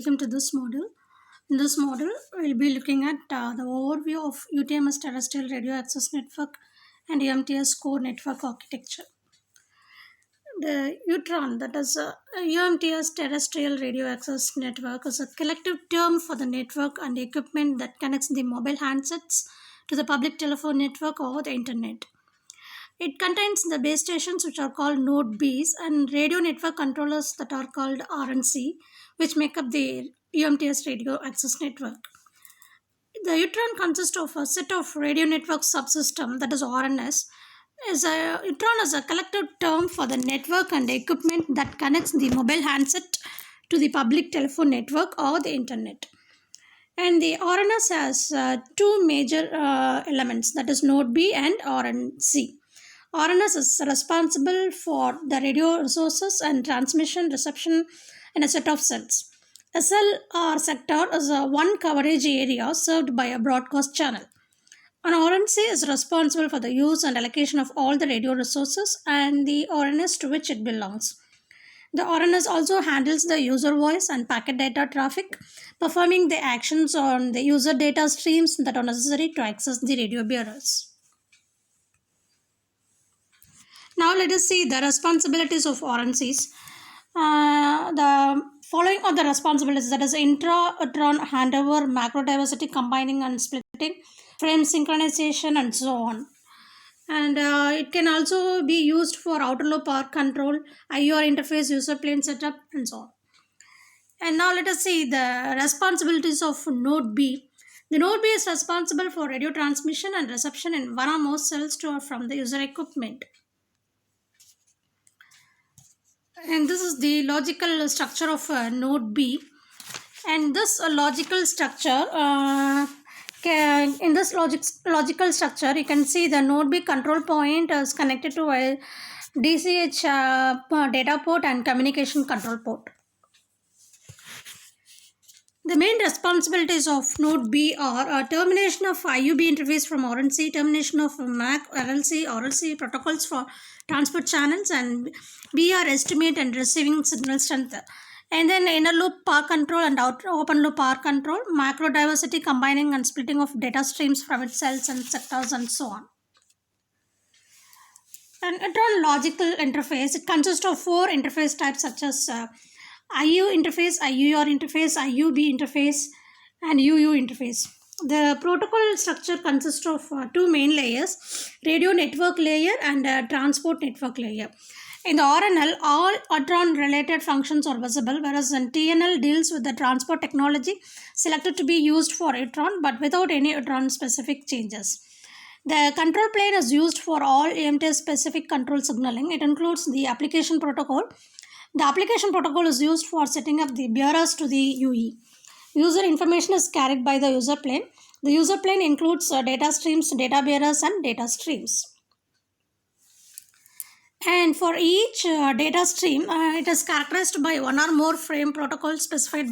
Welcome to this model. In this model, we'll be looking at the overview of UTMS terrestrial radio access network and UMTS core network architecture. The UTRON, that is UMTS terrestrial radio access network, is a collective term for the network and equipment that connects the mobile handsets to the public telephone network or the internet. It contains the base stations which are called node Bs and radio network controllers that are called RNC, which make up the UMTS radio access network. The UTRON consists of a set of radio network subsystem, that is RNS. UTRON is a collective term for the network and equipment that connects the mobile handset to the public telephone network or the internet. And the RNS has two major elements, that is node B and RNC. RNS is responsible for the radio resources and transmission, reception in a set of cells. A cell or sector is a one coverage area served by a broadcast channel. An RNC is responsible for the use and allocation of all the radio resources and the RNS to which it belongs. The RNS also handles the user voice and packet data traffic, performing the actions on the user data streams that are necessary to access the radio bearers. Now let us see the responsibilities of RNCs. The following are the responsibilities, that is intra-utron handover, macro diversity combining and splitting, frame synchronization and so on. And it can also be used for outer loop power control, IUR interface, user plane setup and so on. And now let us see the responsibilities of node B. The node B is responsible for radio transmission and reception in one or more cells from the user equipment. And this is the logical structure of node B. And this logical structure, in this logical structure, you can see the node B control point is connected to a DCH data port and communication control port. The main responsibilities of node B are termination of IUB interface from RNC, termination of MAC, RLC protocols for transport channels, and BR estimate and receiving signal strength. And then inner loop power control and open loop power control, macro diversity combining and splitting of data streams from its cells and sectors and so on. An internal logical interface, it consists of four interface types such as IU interface, IUR interface, IUB interface, and UU interface. The protocol structure consists of two main layers, radio network layer and transport network layer. In the RNL, all UTRON related functions are visible, whereas in TNL deals with the transport technology selected to be used for UTRON but without any UTRON specific changes. The control plane is used for all EMTS specific control signaling. It includes the application protocol. The application protocol is used for setting up the bearers to the UE. User information is carried by the user plane. The user plane includes data streams, data bearers, and data streams. And for each data stream, it is characterized by one or more frame protocols specified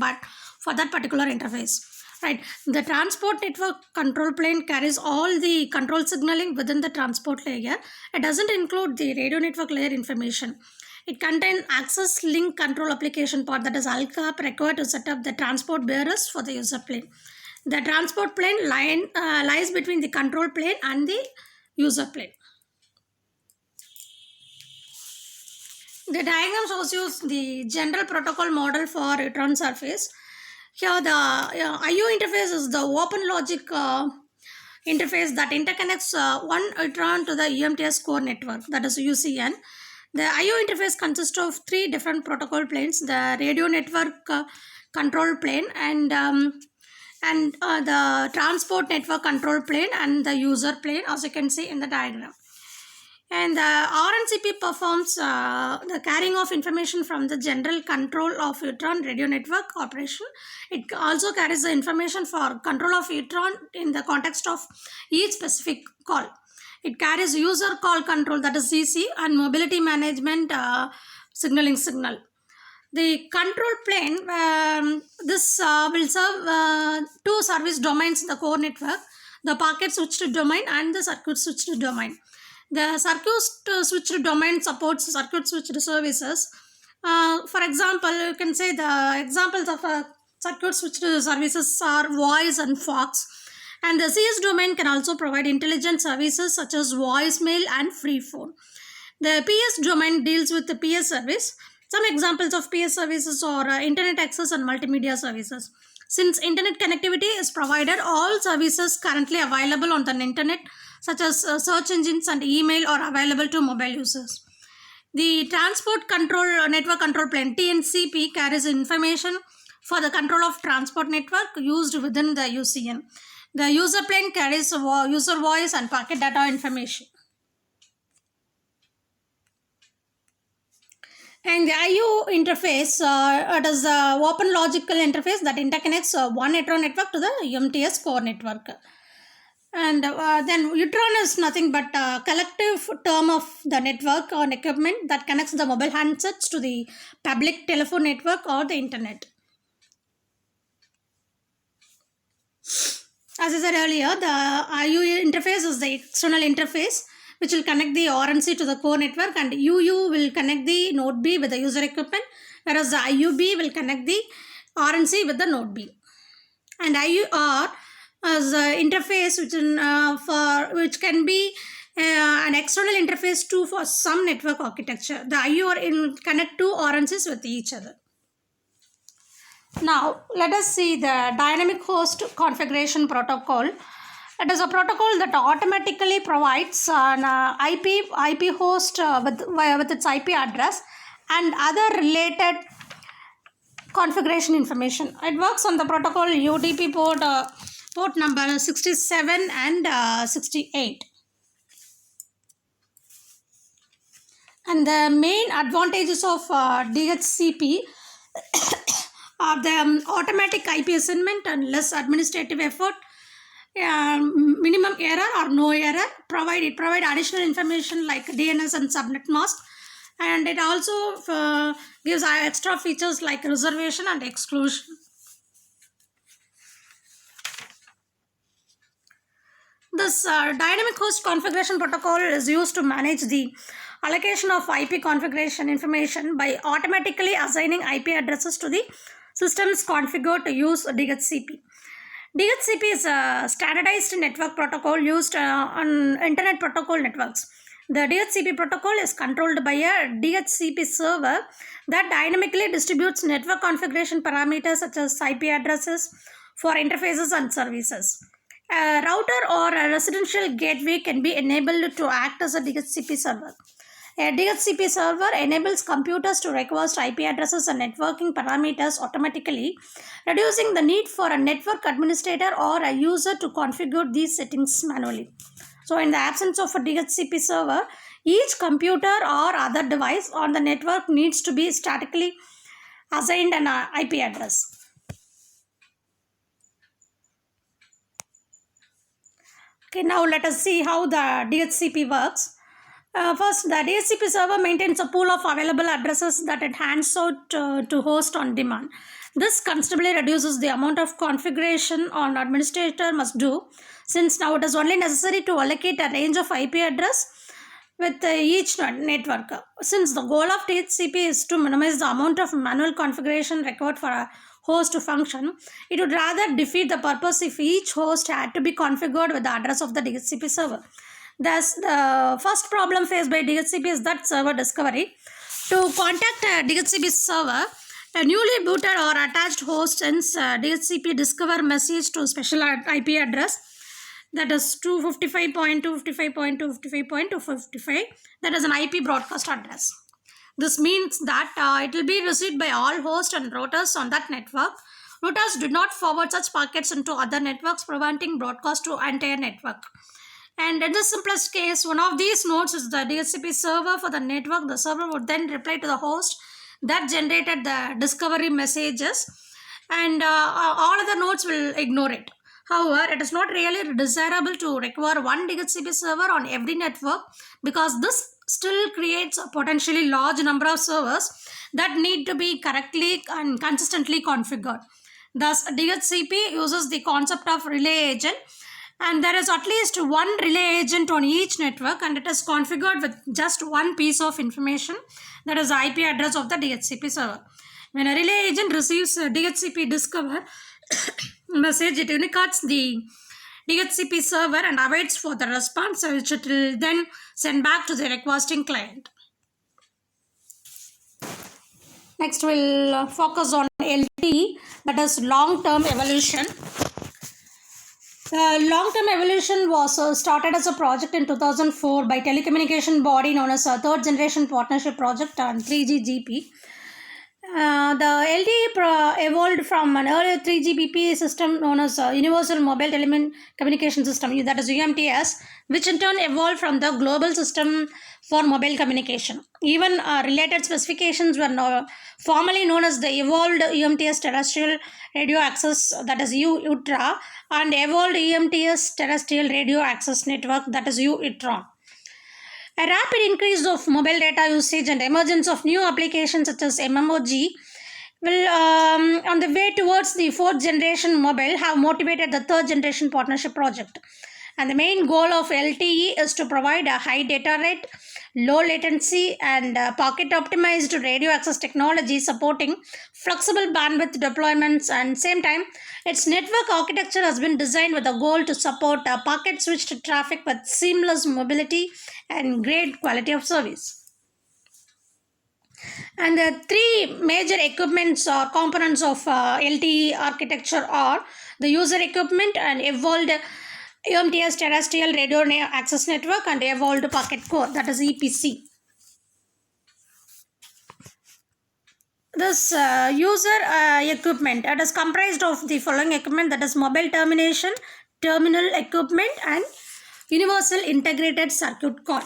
for that particular interface. Right. The transport network control plane carries all the control signaling within the transport layer. It doesn't include the radio network layer information. It contains access link control application part, that is ALCAP, required to set up the transport bearers for the user plane. The transport plane lies between the control plane and the user plane. The diagram shows you the general protocol model for UTRON surface. Here the IO interface is the open logic interface that interconnects one UTRON to the UMTS core network, that is UCN. The IO interface consists of three different protocol planes, the radio network control plane and the transport network control plane and the user plane, as you can see in the diagram. And the RNCP performs the carrying of information from the general control of UTRON radio network operation. It also carries the information for control of UTRON in the context of each specific call. It carries user call control, that is CC, and mobility management signaling signal. The control plane, this will serve two service domains in the core network, the packet switched domain and the circuit switched domain. The circuit switched domain supports circuit switched services. For example, you can say the examples of a Circuit switched services are voice and fax. And the CS domain can also provide intelligent services such as voicemail and free phone. The PS domain deals with the PS service. Some examples of PS services are internet access and multimedia services. Since internet connectivity is provided, all services currently available on the internet, such as search engines and email, are available to mobile users. The Transport Control Network Control Plane (TNCP) carries information for the control of transport network used within the UCN. The user plane carries user voice and packet data information. And the IO interface, it is the open logical interface that interconnects one Neutron network to the UMTS core network. And then Utron is nothing but a collective term of the network or equipment that connects the mobile handsets to the public telephone network or the internet. As I said earlier, the IU interface is the external interface which will connect the RNC to the core network, and UU will connect the node B with the user equipment, whereas the IUB will connect the RNC with the node B. And IUR is an interface which can be an external interface too for some network architecture. The IUR will connect two RNCs with each other. Now, let us see the dynamic host configuration protocol. It is a protocol that automatically provides an IP host with its IP address and other related configuration information. It works on the protocol UDP port number 67 and 68. And the main advantages of DHCP are the automatic IP assignment and less administrative effort, minimum error or no error. It provide additional information like DNS and subnet mask, and it also gives extra features like reservation and exclusion. This dynamic host configuration protocol is used to manage the allocation of IP configuration information by automatically assigning IP addresses to the systems configured to use DHCP. DHCP is a standardized network protocol used on internet protocol networks. The DHCP protocol is controlled by a DHCP server that dynamically distributes network configuration parameters such as IP addresses for interfaces and services. A router or a residential gateway can be enabled to act as a DHCP server. A DHCP server enables computers to request IP addresses and networking parameters automatically, reducing the need for a network administrator or a user to configure these settings manually. So, in the absence of a DHCP server, each computer or other device on the network needs to be statically assigned an IP address. Okay, now let us see how the DHCP works. First, the DHCP server maintains a pool of available addresses that it hands out to host on demand. This considerably reduces the amount of configuration an administrator must do, since now it is only necessary to allocate a range of IP address with each network. Since the goal of DHCP is to minimize the amount of manual configuration required for a host to function, it would rather defeat the purpose if each host had to be configured with the address of the DHCP server. Thus, the first problem faced by DHCP is that server discovery. To contact a DHCP server, a newly booted or attached host sends DHCP discover message to special IP address, that is 255.255.255.255. That is an IP broadcast address. This means that it will be received by all hosts and routers on that network. Routers do not forward such packets into other networks, preventing broadcast to entire network. And in the simplest case, one of these nodes is the DHCP server for the network. The server would then reply to the host that generated the discovery messages, and all other nodes will ignore it. However, it is not really desirable to require one DHCP server on every network, because this still creates a potentially large number of servers that need to be correctly and consistently configured. Thus, DHCP uses the concept of relay agent, and there is at least one relay agent on each network, and it is configured with just one piece of information, that is the IP address of the DHCP server. When a relay agent receives a DHCP discover message, it records the DHCP server and awaits for the response, which it will then send back to the requesting client. Next, we'll focus on LTE, that is long-term evolution. The long-term evolution was started as a project in 2004 by telecommunication body known as a Third Generation Partnership Project on 3GGP. The LTE evolved from an earlier 3GPP system known as Universal Mobile Telecommunication System, that is UMTS, which in turn evolved from the Global System for Mobile Communication. Even related specifications were formerly known as the Evolved UMTS Terrestrial Radio Access, that is UTRA, and Evolved UMTS Terrestrial Radio Access Network, that is UITRON. A rapid increase of mobile data usage and emergence of new applications such as MMOG will, on the way towards the fourth generation mobile, have motivated the third generation partnership project. And the main goal of LTE is to provide a high data rate, low latency, and pocket optimized radio access technology supporting flexible bandwidth deployments. And same time, its network architecture has been designed with a goal to support packet switched traffic with seamless mobility and great quality of service. And the three major equipments or components of LTE architecture are the user equipment and evolved UMTS Terrestrial Radio Access Network and Evolved Packet Core, that is EPC. This user equipment, it is comprised of the following equipment, that is mobile termination, terminal equipment, and universal integrated circuit card.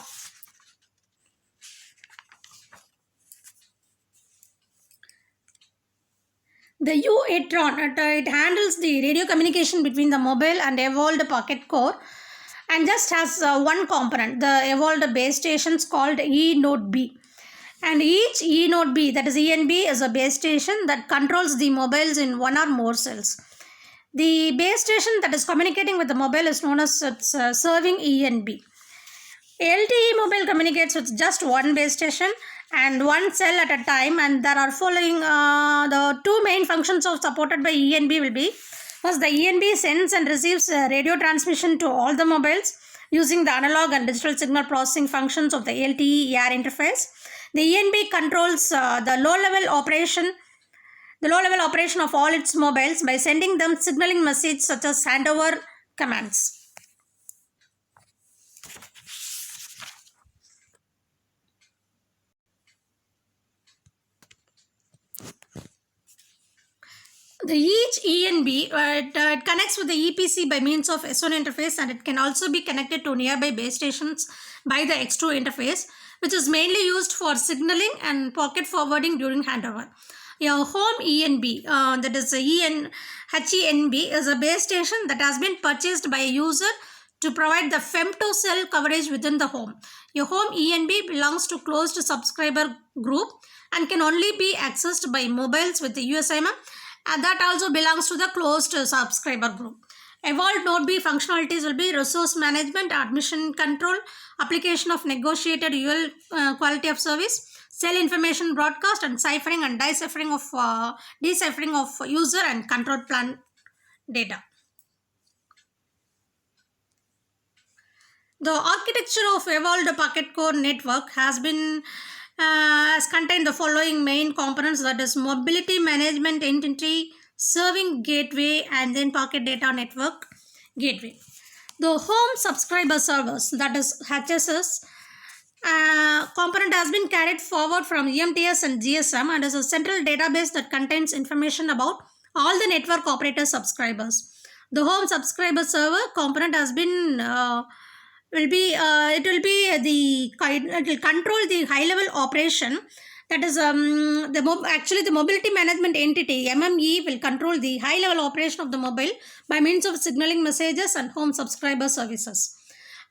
The UITRON, it handles the radio communication between the mobile and evolved packet core and just has one component, the evolved base stations called E-Node B. And each E-Node B, that is ENB, is a base station that controls the mobiles in one or more cells. The base station that is communicating with the mobile is known as serving ENB. LTE mobile communicates with just one base station and one cell at a time, and there are following the two main functions of supported by ENB will be: first, the ENB sends and receives radio transmission to all the mobiles using the analog and digital signal processing functions of the LTE air interface. The ENB controls the low-level operation of all its mobiles by sending them signaling messages such as handover commands. Each ENB it connects with the EPC by means of S1 interface, and it can also be connected to nearby base stations by the X2 interface, which is mainly used for signaling and packet forwarding during handover. Your home ENB, that is HENB, is a base station that has been purchased by a user to provide the femto cell coverage within the home. Your home ENB belongs to closed subscriber group and can only be accessed by mobiles with the USIM, and that also belongs to the closed subscriber group. Evolved Node B functionalities will be resource management, admission control, application of negotiated UL quality of service, cell information broadcast, and ciphering and deciphering of user and control plan data. The architecture of Evolved Packet Core Network has contained the following main components, that is mobility management entity, serving gateway, and then packet data network gateway. The home subscriber servers, that is HSS, component has been carried forward from EMTS and GSM and is a central database that contains information about all the network operator subscribers. The home subscriber server component has been it will control the high level operation, that is the mobility management entity MME will control the high level operation of the mobile by means of signaling messages and home subscriber services.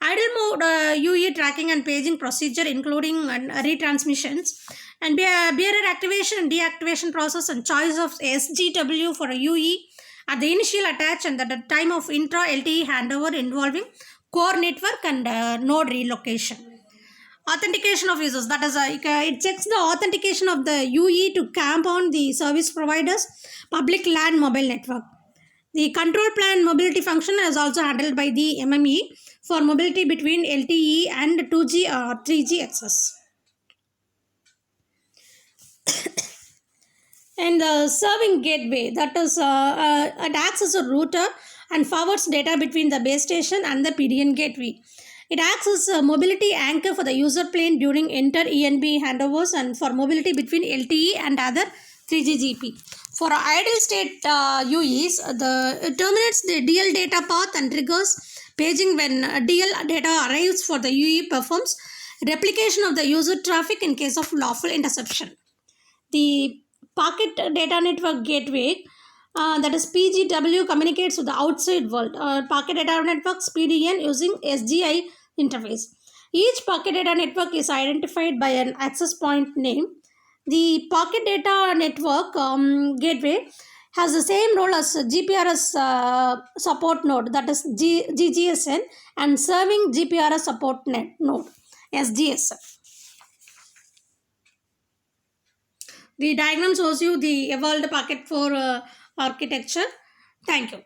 Idle mode UE tracking and paging procedure including retransmissions, and bearer activation and deactivation process, and choice of SGW for a UE at the initial attach and at the time of intra LTE handover involving core network and node relocation. Authentication of users, that is, it checks the authentication of the UE to camp on the service providers public LAN mobile network. The control plan mobility function is also handled by the MME for mobility between LTE and 2G or 3G access. And the serving gateway, that is, it acts as a router and forwards data between the base station and the PDN gateway. It acts as a mobility anchor for the user plane during inter-ENB handovers and for mobility between LTE and other 3GGP. For idle state UEs, it terminates the DL data path and triggers paging when DL data arrives for the UE performs replication of the user traffic in case of lawful interception. The Packet Data Network Gateway, that is PGW, communicates with the outside world. Packet Data Networks PDN using SGI interface. Each packet data network is identified by an access point name. The Packet Data Network Gateway has the same role as GPRS support node, that is GGSN, and serving GPRS support node, SGSN. The diagram shows you the evolved packet for architecture. Thank you.